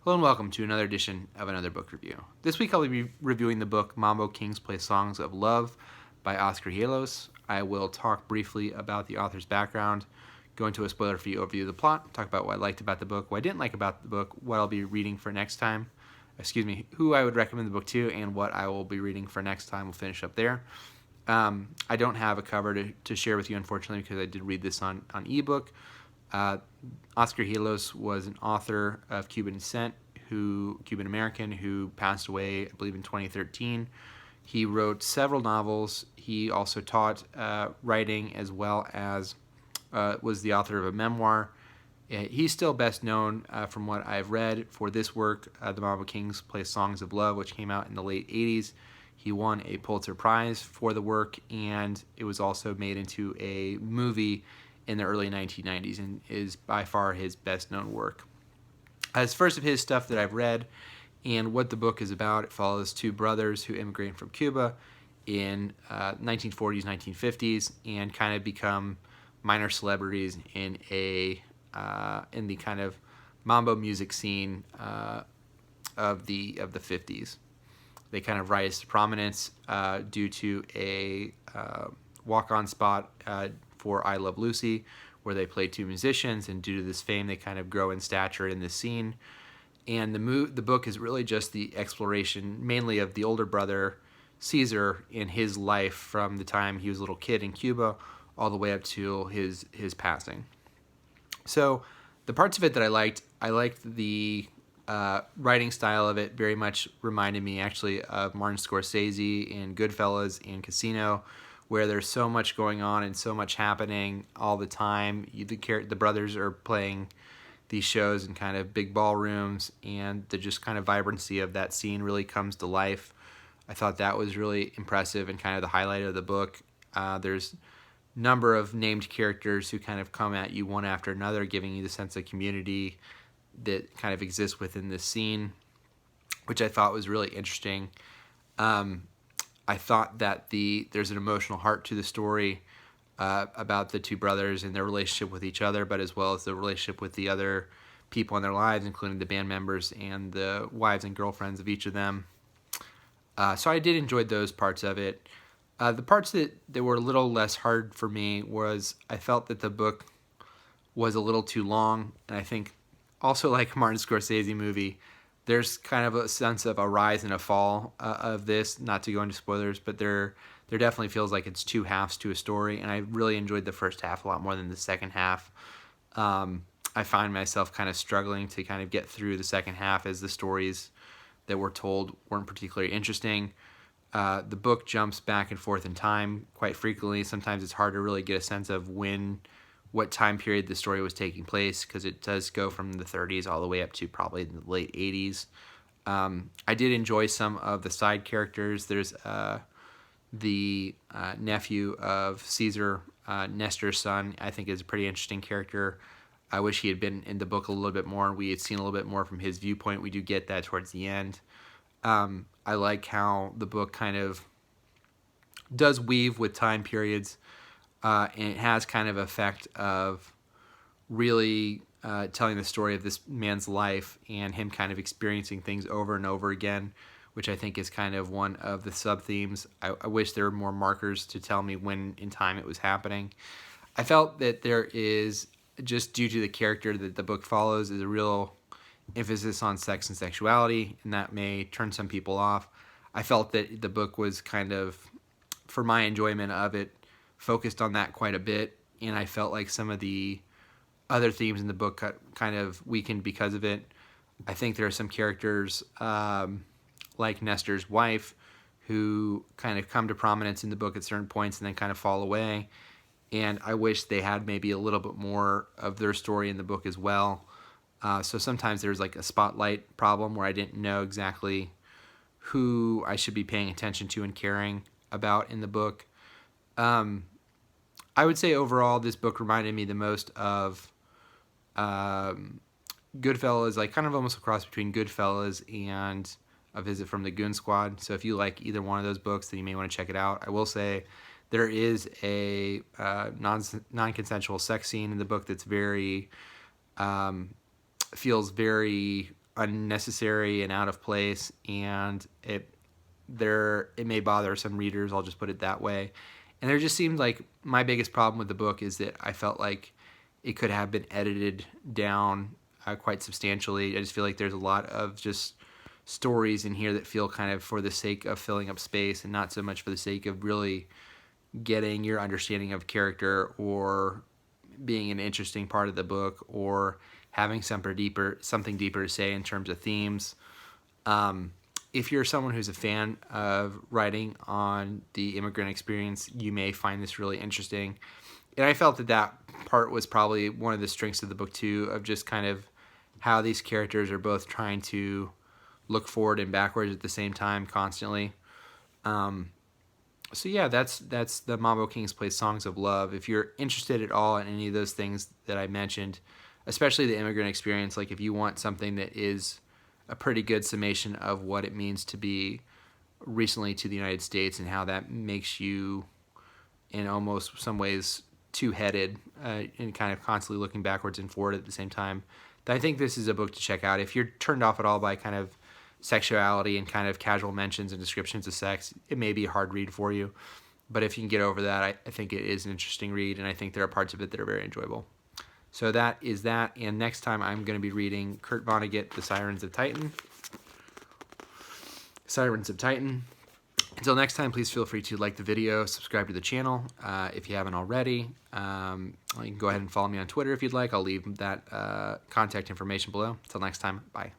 Hello and welcome to another edition of Another Book Review. This week I'll be reviewing the book Mambo Kings Play Songs of Love by Hijuelos. I will talk briefly about the author's background, go into a spoiler-free overview of the plot, talk about what I liked about the book, what I didn't like about the book, what I'll be reading for next time, who I would recommend the book to, and what I will be reading for next time. We'll finish up there. I don't have a cover to share with you, unfortunately, because I did read this on ebook. Hijuelos was an author of Cuban descent, Cuban American, who passed away, I believe, in 2013. He wrote several novels. He also taught writing, as well as was the author of a memoir. He's still best known, from what I've read, for this work, The Mambo Kings Play Songs of Love, which came out in the late 80s. He won a Pulitzer Prize for the work, and it was also made into a movie in the early 1990s and is by far his best-known work. As first of his stuff that I've read and what the book is about, it follows two brothers who immigrate from Cuba in 1940s, 1950s, and kind of become minor celebrities in the kind of mambo music scene of the 50s. They kind of rise to prominence due to a walk-on spot for I Love Lucy, where they play two musicians, and due to this fame, they kind of grow in stature in this scene. And the book is really just the exploration, mainly of the older brother, Caesar, in his life from the time he was a little kid in Cuba all the way up to his passing. So the parts of it that I liked the writing style of it. Very much reminded me, actually, of Martin Scorsese in Goodfellas and Casino, where there's so much going on and so much happening all the time. The brothers are playing these shows in kind of big ballrooms, and the just kind of vibrancy of that scene really comes to life. I thought that was really impressive and kind of the highlight of the book. There's a number of named characters who kind of come at you one after another, giving you the sense of community that kind of exists within this scene, which I thought was really interesting. I thought that there's an emotional heart to the story about the two brothers and their relationship with each other, but as well as the relationship with the other people in their lives, including the band members and the wives and girlfriends of each of them. So I did enjoy those parts of it. The parts that were a little less hard for me was I felt that the book was a little too long, and I think also, like Martin Scorsese movie, there's kind of a sense of a rise and a fall of this. Not to go into spoilers, but there definitely feels like it's two halves to a story, and I really enjoyed the first half a lot more than the second half. I find myself kind of struggling to kind of get through the second half, as the stories that were told weren't particularly interesting. The book jumps back and forth in time quite frequently. Sometimes it's hard to really get a sense of what time period the story was taking place, because it does go from the 30s all the way up to probably the late 80s. I did enjoy some of the side characters. There's the nephew of Caesar, Nestor's son, I think is a pretty interesting character. I wish he had been in the book a little bit more, and we had seen a little bit more from his viewpoint. We do get that towards the end. I like how the book kind of does weave with time periods, and it has kind of effect of really telling the story of this man's life and him kind of experiencing things over and over again, which I think is kind of one of the sub-themes. I wish there were more markers to tell me when in time it was happening. I felt that there is, just due to the character that the book follows, is a real emphasis on sex and sexuality, and that may turn some people off. I felt that the book was kind of, for my enjoyment of it, focused on that quite a bit, and I felt like some of the other themes in the book kind of weakened because of it. I think there are some characters like Nestor's wife who kind of come to prominence in the book at certain points and then kind of fall away, and I wish they had maybe a little bit more of their story in the book as well. So sometimes there's like a spotlight problem where I didn't know exactly who I should be paying attention to and caring about in the book. I would say overall this book reminded me the most of Goodfellas, like kind of almost a cross between Goodfellas and A Visit from the Goon Squad. So if you like either one of those books, then you may want to check it out. I will say there is a non-consensual sex scene in the book that's feels very unnecessary and out of place, and it may bother some readers, I'll just put it that way. And there just seemed like my biggest problem with the book is that I felt like it could have been edited down quite substantially. I just feel like there's a lot of just stories in here that feel kind of for the sake of filling up space and not so much for the sake of really getting your understanding of character or being an interesting part of the book or having something deeper to say in terms of themes. If you're someone who's a fan of writing on the immigrant experience, you may find this really interesting. And I felt that part was probably one of the strengths of the book too, of just kind of how these characters are both trying to look forward and backwards at the same time constantly. So yeah, that's the Mambo Kings Play Songs of Love. If you're interested at all in any of those things that I mentioned, especially the immigrant experience, like if you want something that is a pretty good summation of what it means to be recently to the United States and how that makes you, in almost some ways, two-headed and kind of constantly looking backwards and forward at the same time, then I think this is a book to check out. If you're turned off at all by kind of sexuality and kind of casual mentions and descriptions of sex, it may be a hard read for you. But if you can get over that, I think it is an interesting read, and I think there are parts of it that are very enjoyable. So that is that, and next time I'm going to be reading Kurt Vonnegut, The Sirens of Titan. Sirens of Titan. Until next time, please feel free to like the video, subscribe to the channel if you haven't already. You can go ahead and follow me on Twitter if you'd like. I'll leave that contact information below. Until next time, bye.